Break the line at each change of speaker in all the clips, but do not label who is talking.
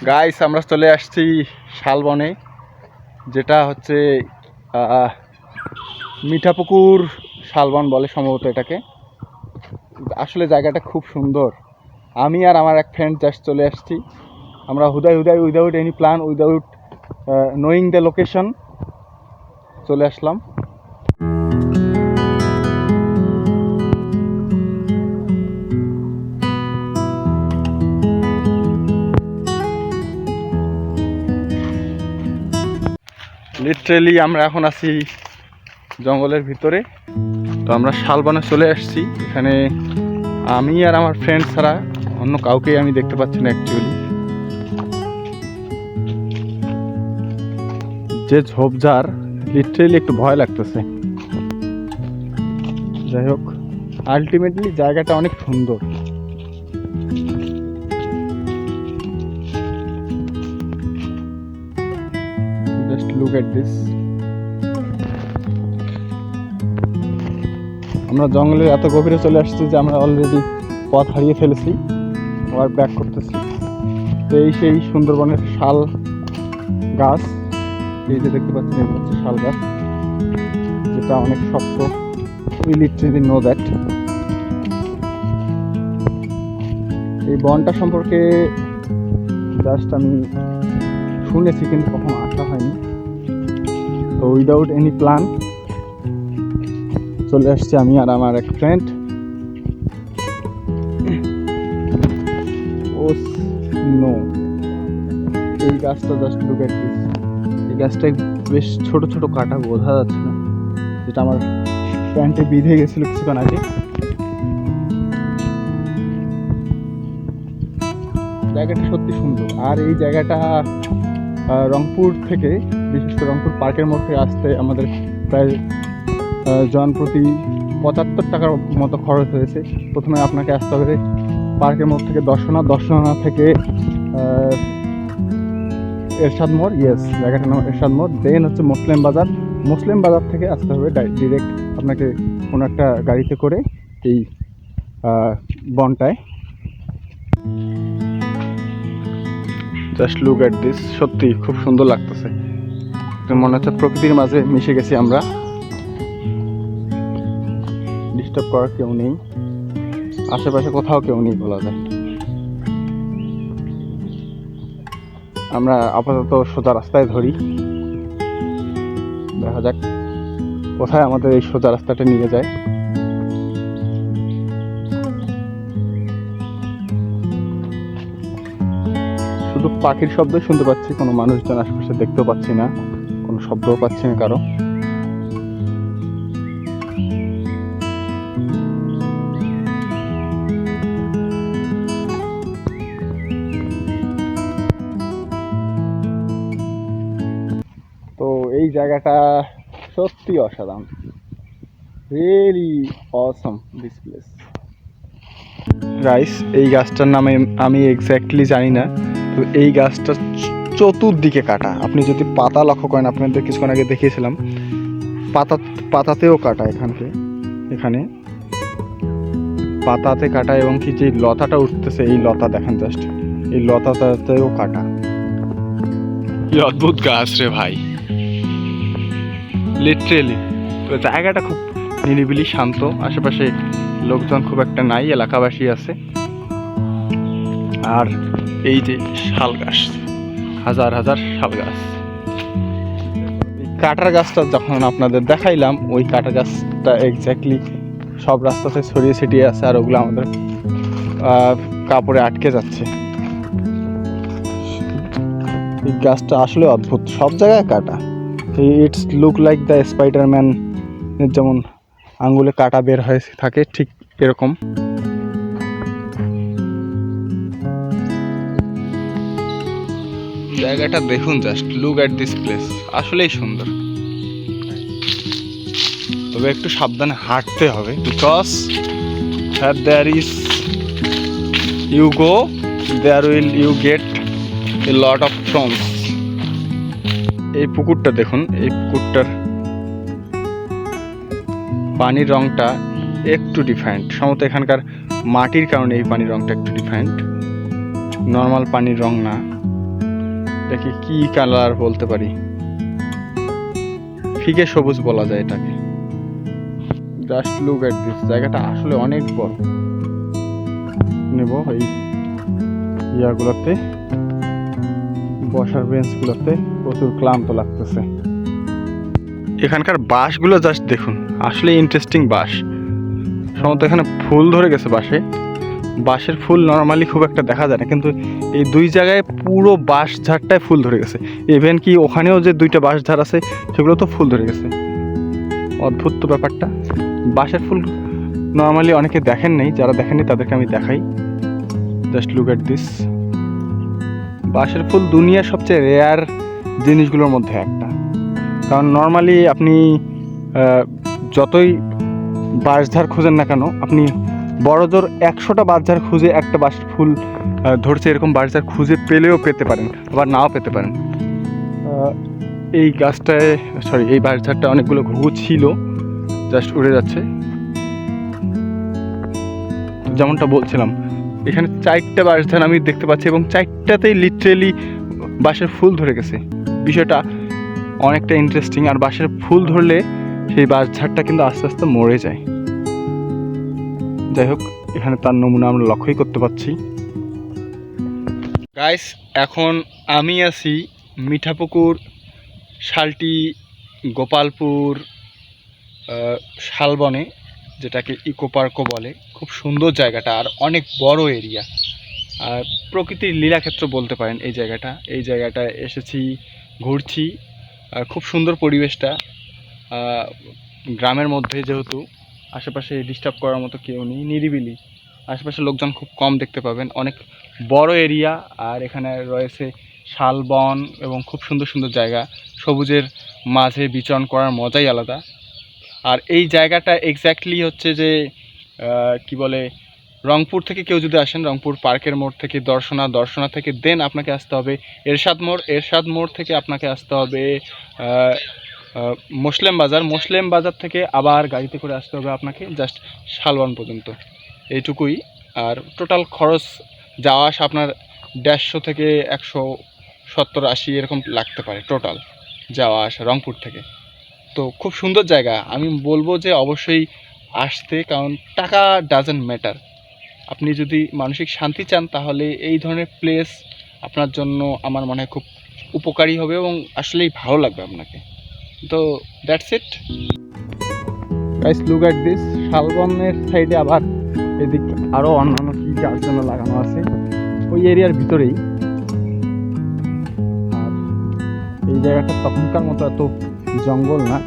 Guys আমরা চলে আসছি শালবনে, যেটা হচ্ছে মিঠাপুকুর শালবন বলে সম্ভবত এটাকে। আসলে জায়গাটা খুব সুন্দর। আমি আর আমার এক ফ্রেন্ড জাস্ট চলে আসছি। আমরা হুদাই without any plan, without knowing the location চলে আসলাম। লিটারেলি আমরা এখন আছি জঙ্গলের ভিতরে। তো আমরা শালবনে চলে আসছি। এখানে আমি আর আমার ফ্রেন্ড ছাড়া অন্য কাউকেই আমি দেখতে পাচ্ছি না অ্যাকচুয়ালি। যে ঝোপঝাড়, লিটারেলি একটু ভয় লাগতেছে। যাই হোক, আলটিমেটলি জায়গাটা অনেক সুন্দর। Just look at this. আমরা জঙ্গলের এত গভীরে চলে আসছি যে আমরা অলরেডি পথ হারিয়ে ফেলেছি, আবার ব্যাক করতেছি। তো এই সেই সুন্দরবনের শাল গাছ, এই যে দেখতে পাচ্ছেন এটা হচ্ছে শাল গাছ, যেটা অনেক শক্ত। We literally know that. এই বনটা সম্পর্কে জাস্ট আমি শুনেছি, কিন্তু কখনো আসা হয়নি। তো উইদাউট এনি প্ল্যান চলে আসছি আমি আর আমার এক ফ্রেন্ড। ও নো, এই গাছটা জাস্ট লুক এট দিস। এই গাছটায় বেশ ছোট ছোট কাটা, বোঝা যাচ্ছে না, যেটা আমার প্যান্টে বিঁধে গেছিল কিছুক্ষণ আগে। জায়গাটা সত্যি সুন্দর। আর এই জায়গাটা রংপুর থেকে, বিশেষ করে রংপুর পার্কের মোড় থেকে আসতে আমাদের প্রায় জনপ্রতি ৭৫ টাকার মতো খরচ হয়েছে। প্রথমে আপনাকে আসতে হবে পার্কের মোড় থেকে দর্শনা থেকে এরশাদ মোড়, ইয়েস জায়গাটার নাম এরশাদ মোড়। দেন হচ্ছে মুসলিম বাজার থেকে আসতে হবে ডিরেক্ট আপনাকে কোনো একটা গাড়িতে করে এই বনটায়। জাস্ট লুক এট দিস, সত্যি খুব সুন্দর লাগতেছে। মনে হচ্ছে প্রকৃতির মাঝে মিশে গেছি আমরা। ডিস্টার্ব করার কেউ নেই, আশেপাশে কোথাও কেউ নেই বলা যায়। আমরা আপাতত সোজা রাস্তায় ধরি, দেখা যাক কোথায় আমাদের এই সোজা রাস্তাটা নিয়ে যায়। শুধু পাখির শব্দ শুনতে পাচ্ছি, কোনো মানুষজন আশেপাশে দেখতেও পাচ্ছি না, কোনো শব্দও পাচ্ছি না কারো। তো এই জায়গাটা সত্যি অসাধারণ, really Assam this place. Guys, এই গাছটার নামে আমি এক্স্যাক্টলি জানি না। তো এই গাছটা চতুর্দিকে কাটা। আপনি যদি পাতা লক্ষ্য করেন, আপনাদের কিছুক্ষণ আগে দেখিয়েছিলাম, পাতাতেও কাটা। এখানে পাতাতে কাটা, এবং কি যে লতাটা উঠতেছে, এই লতা দেখেন জাস্ট, এই লতাটাতেও কাটা। কি অদ্ভুত গাছ রে ভাই, লিটারেলি। তো জায়গাটা খুব নিরিবিলি, শান্ত, আশেপাশে লোকজন খুব একটা নাই, এলাকাবাসী আছে। আর এই যে শাল গাছ, হাজার হাজার শাল গাছ। কাটার গাছটা যখন আপনাদের দেখাইলাম, ওই কাটা গাছটা এক্স্যাক্টলি সব রাস্তাতে ছড়িয়ে ছিটিয়ে আছে, আর ওগুলো আমাদের কাপড়ে আটকে যাচ্ছে। এই গাছটা আসলে অদ্ভুত, সব জায়গায় কাটা। It's look like the Spiderman, যেমন আঙ্গুলে কাটা বের হয়ে থাকে, ঠিক এরকম। জায়গাটা দেখুন, just look at this place, আসলেই সুন্দর। তবে একটু সাবধানে হাঁটতে হবে, because there is you go there will you get a lot of thorns. এই পুকুরটা দেখুন, এই পুকুরটার পানির রংটা একটু ডিফারেন্ট। সম্ভবত এখানকার মাটির কারণে এই পানির রংটা একটু ডিফারেন্ট, নর্মাল পানির রং না। এটাকে কি কালার বলতে পারি, ফিকে সবুজ বলা যায় এটাকে। জাস্ট লুক এট দিস, জায়গাটা আসলে অনেক বড়। নেব এই ইয়াগুলোতে, বসার বেঞ্চগুলোতে প্রচুর ক্লান্ত লাগতেছে। এখানকার বাঁশগুলো জাস্ট দেখুন, আসলে ইন্টারেস্টিং বাঁশ। সম্ভবত এখানে ফুল ধরে গেছে বাঁশে। বাঁশের ফুল নর্মালি খুব একটা দেখা যায় না, কিন্তু এই দুই জায়গায় পুরো বাঁশ ঝাড়টায় ফুল ধরে গেছে। ইভেন কি ওখানেও যে দুইটা বাঁশ ঝাড় আছে সেগুলো তো ফুল ধরে গেছে। অদ্ভুত তো ব্যাপারটা। বাঁশের ফুল নর্মালি অনেকে দেখেন নাই, যারা দেখেননি তাদেরকে আমি দেখাই। Just look at this. বাঁশের ফুল দুনিয়ার সবচেয়ে রেয়ার জিনিসগুলোর মধ্যে একটা। কারণ নর্মালি আপনি যতই বাঁশঝাড় খুঁজেন না কেন, আপনি বড়জোর 100টা বাঁশঝাড় খুঁজে একটা বাঁশের ফুল ধরছে এরকম বাঁশঝাড় খুঁজে পেলেও পেতে পারেন, আবার নাও পেতে পারেন। এই গাছটায় এই বাঁশঝাড়টা অনেকগুলো ঘুঘু ছিল, জাস্ট উড়ে যাচ্ছে। যেমনটা বলছিলাম, এখানে 4টে বাঁশঝাড় আমি দেখতে পাচ্ছি এবং 4টাতেই লিটারেলি বাঁশের ফুল ধরে গেছে। বিষয়টা অনেকটা ইন্টারেস্টিং। আর বাঁশের ফুল ধরলে সেই বাঁশঝাড়টা কিন্তু আস্তে আস্তে মরে যায়। যাই হোক, এখানে তার নমুনা আমরা লক্ষ্যই করতে পারছি। গাইস, এখন আমি আছি মিঠাপুকুর, শালটি, গোপালপুর শালবনে, যেটাকে ইকো পার্কও বলে। খুব সুন্দর জায়গাটা আর অনেক বড় এরিয়া, আর প্রকৃতির লীলাক্ষেত্র বলতে পারেন এই জায়গাটা। এই জায়গাটায় এসেছি, ঘুরছি, খুব সুন্দর পরিবেশটা। গ্রামের মধ্যে যেহেতু আশেপাশে ডিস্টার্ব করার মতো কেউ নেই, নিরিবিলি, আশেপাশে লোকজন খুব কম দেখতে পাবেন। অনেক বড় এরিয়া, আর এখানে রয়েছে শালবন এবং খুব সুন্দর সুন্দর জায়গা। সবুজের মাঝে বিচরণ করার মজাই আলাদা। আর এই জায়গাটা এক্স্যাক্টলি হচ্ছে যে কি বলে, রংপুর থেকে কেউ যদি আসেন, রংপুর পার্কের মোড় থেকে দর্শনা থেকে দেন আপনাকে আসতে হবে এরশাদ মোড় থেকে আপনাকে আসতে হবে মুসলিম বাজার থেকে আবার গাড়িতে করে আসতে হবে আপনাকে জাস্ট শালবন পর্যন্ত। এইটুকুই। আর টোটাল খরচ যাওয়া আসা আপনার 150 থেকে 170-80 এরকম লাগতে পারে টোটাল যাওয়া আসা রংপুর থেকে। তো খুব সুন্দর জায়গা, আমি বলবো যে অবশ্যই আসতে, কারণ টাকা ডাজেন্ট ম্যাটার। আপনি যদি মানসিক শান্তি চান তাহলে এই ধরনের প্লেস আপনার জন্য আমার মনে হয় খুব উপকারী হবে এবং আসলেই ভালো লাগবে আপনাকে। তো that's it guys, look at this. শালবনের সাইডে আবার এদিক আরও অন্যান্য কি গাছ যেন লাগানো আছে ওই এরিয়ার ভিতরেই। আর এই জায়গাটা তখনকার মতো এত জঙ্গল না,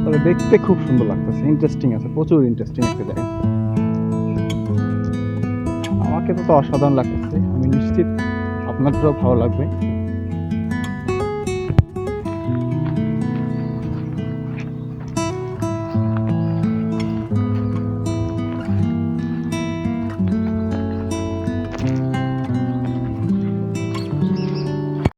তবে দেখতে খুব সুন্দর লাগতেছে, ইন্টারেস্টিং আছে, প্রচুর ইন্টারেস্টিং একটা জায়গা। আমাকে তো অসাধারণ লাগতেছে, আমি নিশ্চিত আপনাদেরও ভালো লাগবে।